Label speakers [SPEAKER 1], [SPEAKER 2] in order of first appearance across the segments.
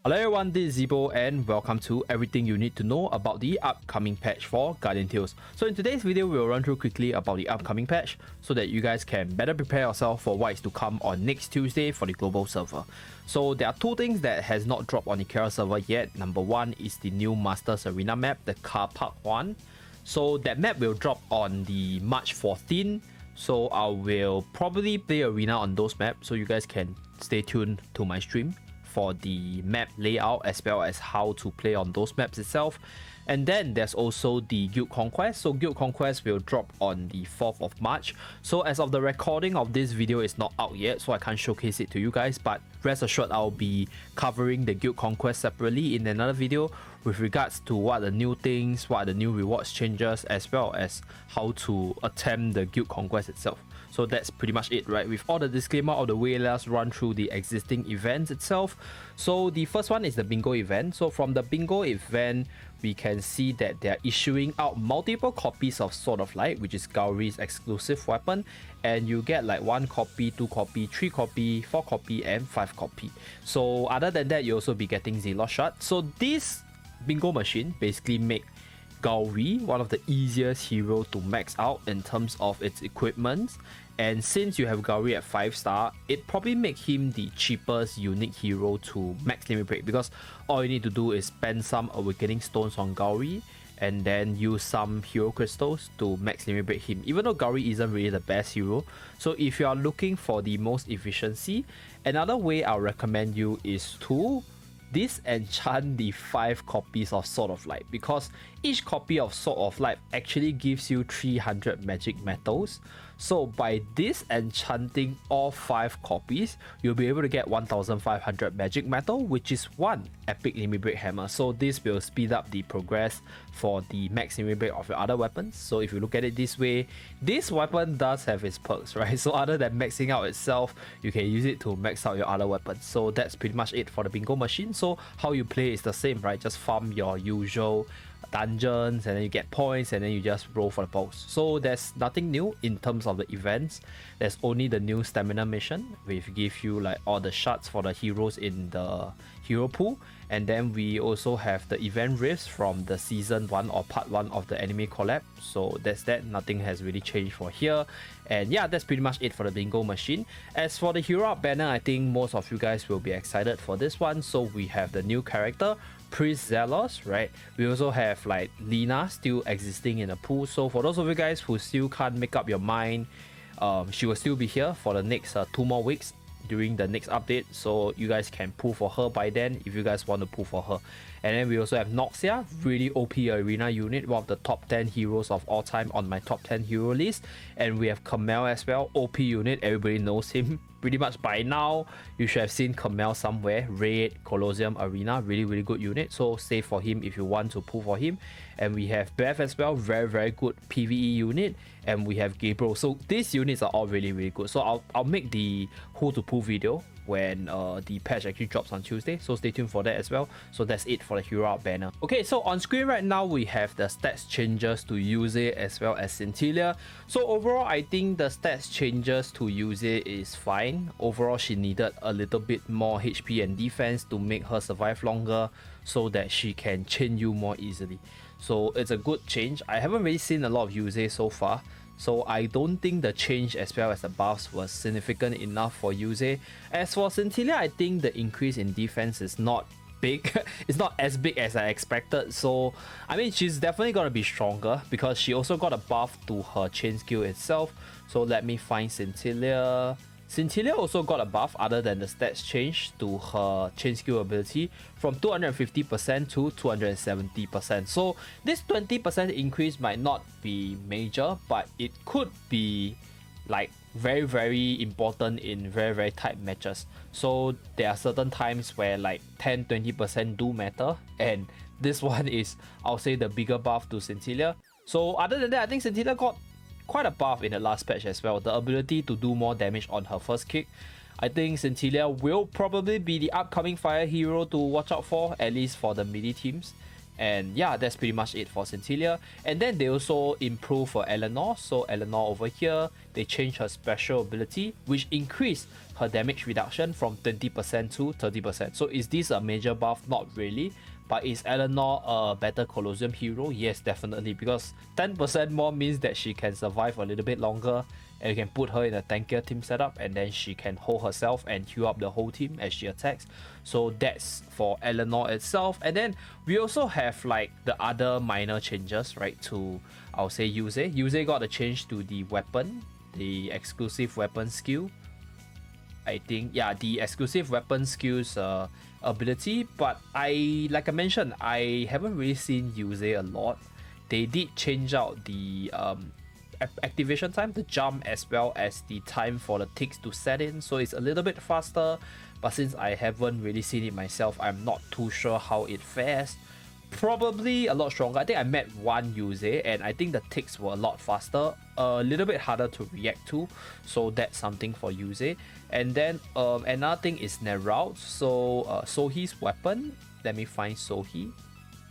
[SPEAKER 1] Hello everyone, this is Zibo and welcome to everything you need to know about the upcoming patch for Guardian Tales. So in today's video, we'll run through quickly about the upcoming patch so that you guys can better prepare yourself for what is to come on next Tuesday for the global server. So there are two things that has not dropped on the Kara server yet. Number one is the new Masters Arena map, the Car Park one. So that map will drop on the March 14th. So I will probably play Arena on those maps, so you guys can stay tuned to my stream for the map layout as well as how to play on those maps itself. And then there's also the Guild Conquest. So Guild Conquest will drop on the 4th of March. So as of the recording of this video, it's not out yet, so I can't showcase it to you guys, but rest assured I'll be covering the Guild Conquest separately in another video with regards to what are the new things, what are the new rewards changes, as well as how to attempt the Guild Conquest itself. So that's pretty much it, right? With all the disclaimer out of the way, let's run through the existing events itself. So the first one is the bingo event. So from the bingo event, we can see that they're issuing out multiple copies of Sword of Light, which is Gauri's exclusive weapon, and you get like 1 copy, 2 copy, 3 copy, 4 copy, and 5 copy. So other than that, you also be getting Zealous Shard. So this bingo machine basically make Gauri one of the easiest hero to max out in terms of its equipment, and since you have Gauri at 5-star, it probably makes him the cheapest unique hero to max limit break, because all you need to do is spend some awakening stones on Gauri and then use some hero crystals to max limit break him, even though Gauri isn't really the best hero. So if you are looking for the most efficiency, another way I'll recommend you is to disenchant the 5 copies of Sword of Light, because each copy of Sword of Light actually gives you 300 magic metals. So by disenchanting all 5 copies, you'll be able to get 1500 magic metal, which is 1 epic limit break hammer. So this will speed up the progress for the max limit break of your other weapons. So if you look at it this way, this weapon does have its perks, right? So other than maxing out itself, you can use it to max out your other weapons. So that's pretty much it for the bingo machine. So how you play is the same, right? Just farm your usual dungeons and then you get points and then you just roll for the balls. So there's nothing new in terms of the events. There's only the new stamina mission, which give you like all the shards for the heroes in the hero pool, and then we also have the event rifts from the season 1 or part 1 of the anime collab. So that's that, nothing has really changed for here. And yeah, that's pretty much it for the bingo machine. As for the hero art banner, I think most of you guys will be excited for this one. So we have the new character Priest Zelos, right? We also have like Lina still existing in the pool. So for those of you guys who still can't make up your mind, she will still be here for the next 2 more weeks during the next update, so you guys can pull for her by then if you guys want to pull for her. And then we also have Noxia, really OP arena unit, one of the top 10 heroes of all time on my top 10 hero list. And we have Kamel as well, OP unit, everybody knows him pretty much by now. You should have seen Kamel somewhere, Raid, Colosseum Arena, really good unit, so save for him if you want to pull for him. And we have Beth as well, very good PvE unit. And we have Gabriel. So these units are all really good. So I'll make the who to pull video when the patch actually drops on Tuesday, so stay tuned for that as well. So that's it for the hero art banner. Okay, so on screen right now we have the stats changes to Yuze as well as Scintilla. So overall, I think the stats changes to Yuze is fine. Overall, she needed a little bit more HP and defense to make her survive longer so that she can chain you more easily. So it's a good change. I haven't really seen a lot of Yuze so far, so I don't think the change as well as the buffs was significant enough for Yuze. As for Scintilla, I think the increase in defense is not big. It's not as big as I expected. So I mean, she's definitely gonna be stronger because she also got a buff to her chain skill itself. So let me find Scintilla. Scintilla also got a buff other than the stats change to her chain skill ability from 250% to 270%. So this 20% increase might not be major, but it could be like very important in very tight matches. So there are certain times where like 10-20% do matter, and this one is, I'll say, the bigger buff to Scintilla. So other than that, I think Scintilla got quite a buff in the last patch as well, the ability to do more damage on her first kick. I think Scintilla will probably be the upcoming fire hero to watch out for, at least for the melee teams. And yeah, that's pretty much it for Centilla. And then they also improve for Eleanor. So Eleanor over here, they changed her special ability, which increased her damage reduction from 20% to 30%. So is this a major buff? Not really. But is Eleanor a better Colosseum hero? Yes, definitely, because 10% more means that she can survive a little bit longer, and you can put her in a tankier team setup, and then she can hold herself and heal up the whole team as she attacks. So that's for Eleanor itself. And then we also have like the other minor changes, right, to, I'll say, Yuze. Yuze got a change to the weapon, the exclusive weapon skill. I think, yeah, the exclusive weapon skills ability, but like I mentioned, I haven't really seen Yuze a lot. They did change out the activation time, the jump, as well as the time for the ticks to set in, so it's a little bit faster, but since I haven't really seen it myself, I'm not too sure how it fares. Probably a lot stronger. I think I met one Yuze and I think the ticks were a lot faster, a little bit harder to react to, so that's something for Yuze. And then another thing is Neralt. So Sohi's weapon, let me find Sohi.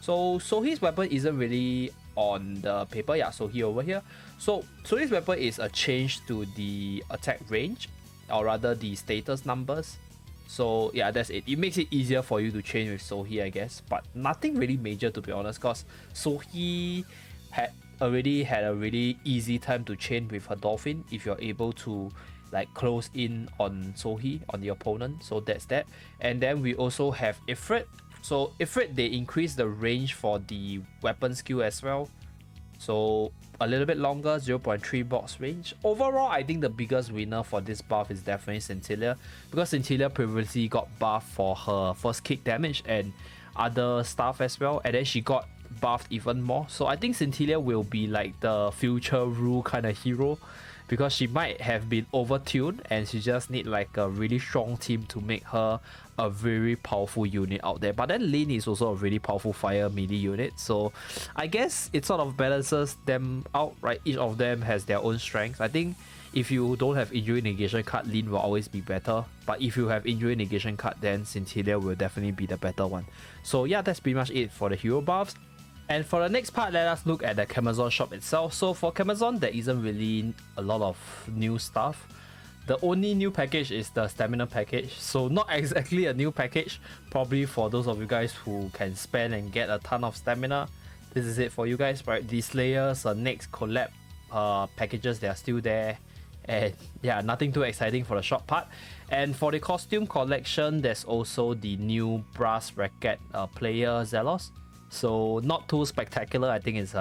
[SPEAKER 1] So Sohi's weapon isn't really on the paper. Yeah, Sohi over here. So Sohi's weapon is a change to the attack range, or rather the status numbers. So yeah, that's it. It makes it easier for you to train with Sohi, I guess, but nothing really major, to be honest, because Sohi had already had a really easy time to chain with her Dolphin if you're able to like close in on Sohi, on the opponent. So that's that. And then we also have Ifrit. So Ifrit, they increase the range for the weapon skill as well, so a little bit longer, 0.3 box range. Overall, I think the biggest winner for this buff is definitely Centilla, because Centilla previously got buffed for her first kick damage and other stuff as well, and then she got buffed even more. So I think Centilla will be like the future Rue kind of hero, because she might have been overtuned and she just need like a really strong team to make her a very powerful unit out there. But then Lin is also a really powerful fire melee unit, so I guess it sort of balances them out, right? Each of them has their own strengths. I think if you don't have injury negation card, Lin will always be better, but if you have injury negation card, then Centilla will definitely be the better one. So yeah, that's pretty much it for the hero buffs. And for the next part, let us look at the Camazon shop itself. So for Camazon, there isn't really a lot of new stuff. The only new package is the stamina package, so not exactly a new package. Probably for those of you guys who can spend and get a ton of stamina, this is it for you guys, right? The Slayers, next collab packages, they are still there. And yeah, nothing too exciting for the shop part. And for the costume collection, there's also the new brass racket player Zelos. So not too spectacular. I think it's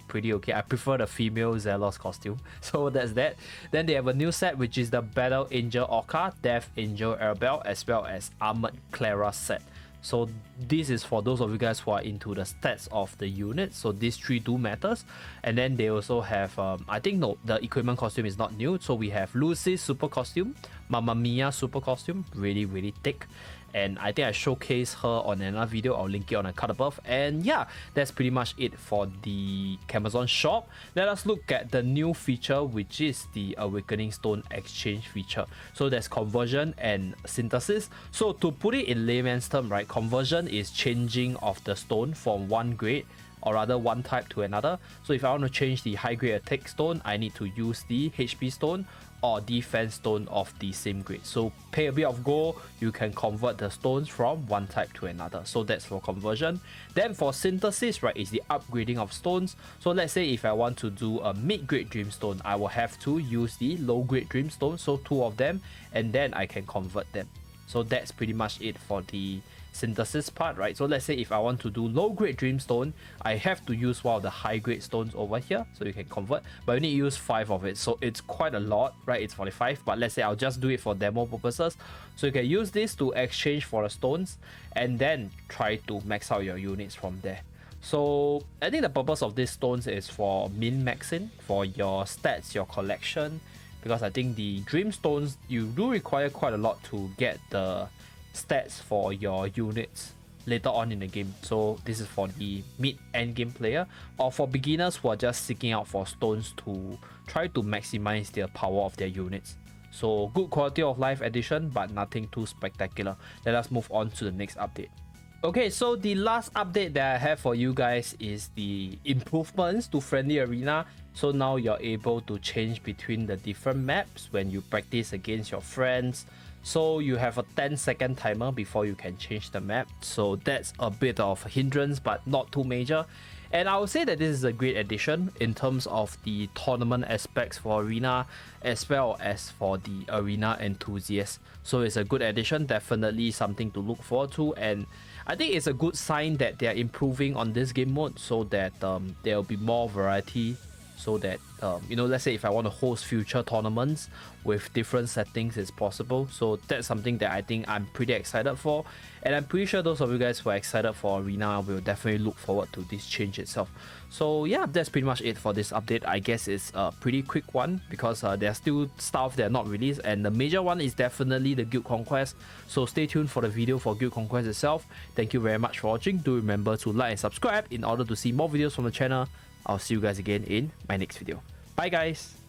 [SPEAKER 1] pretty okay. I prefer the female Zelos costume. So that's that. Then they have a new set, which is the Battle Angel Orca, Death Angel Arabelle, as well as Armored Clara set. So this is for those of you guys who are into the stats of the unit. So these three do matters. And then they also have I think no, the equipment costume is not new. So we have Lucy's super costume, Mamma Mia super costume, really thick. And I think I showcased her on another video. I'll link it on a card above. And yeah, that's pretty much it for the Camazon shop. Let us look at the new feature, which is the Awakening Stone exchange feature. So there's conversion and synthesis. So to put it in layman's term, right, conversion is changing of the stone from one grade, or rather one type, to another. So if I want to change the high grade attack stone, I need to use the HP stone or defense stone of the same grade. So pay a bit of gold, you can convert the stones from one type to another. So that's for conversion. Then for synthesis, right, is the upgrading of stones. So let's say if I want to do a mid-grade dreamstone, I will have to use the low-grade dreamstone, so 2 of them, and then I can convert them. So that's pretty much it for the synthesis part, right? So let's say if I want to do low grade dreamstone, I have to use one of the high grade stones over here, so you can convert, but you need to use 5 of it, so it's quite a lot, right? It's 45, but let's say I'll just do it for demo purposes. So you can use this to exchange for the stones and then try to max out your units from there. So I think the purpose of these stones is for min-maxing for your stats, your collection, because I think the dreamstones, you do require quite a lot to get the stats for your units later on in the game. So this is for the mid-end game player, or for beginners who are just seeking out for stones to try to maximize the power of their units. So good quality of life addition, but nothing too spectacular. Let us move on to the next update. Okay, so the last update that I have for you guys is the improvements to Friendly Arena. So now you're able to change between the different maps when you practice against your friends. So you have a 10-second timer before you can change the map. So that's a bit of a hindrance, but not too major. And I would say that this is a great addition in terms of the tournament aspects for Arena as well as for the Arena enthusiasts. So it's a good addition, definitely something to look forward to. And I think it's a good sign that they're improving on this game mode so that there'll be more variety. So that, you know, let's say if I want to host future tournaments with different settings, it's possible. So that's something that I think I'm pretty excited for. And I'm pretty sure those of you guys who are excited for Arena will definitely look forward to this change itself. So yeah, that's pretty much it for this update. I guess it's a pretty quick one because there's still stuff that are not released. And the major one is definitely the Guild Conquest. So stay tuned for the video for Guild Conquest itself. Thank you very much for watching. Do remember to like and subscribe in order to see more videos from the channel. I'll see you guys again in my next video. Bye guys!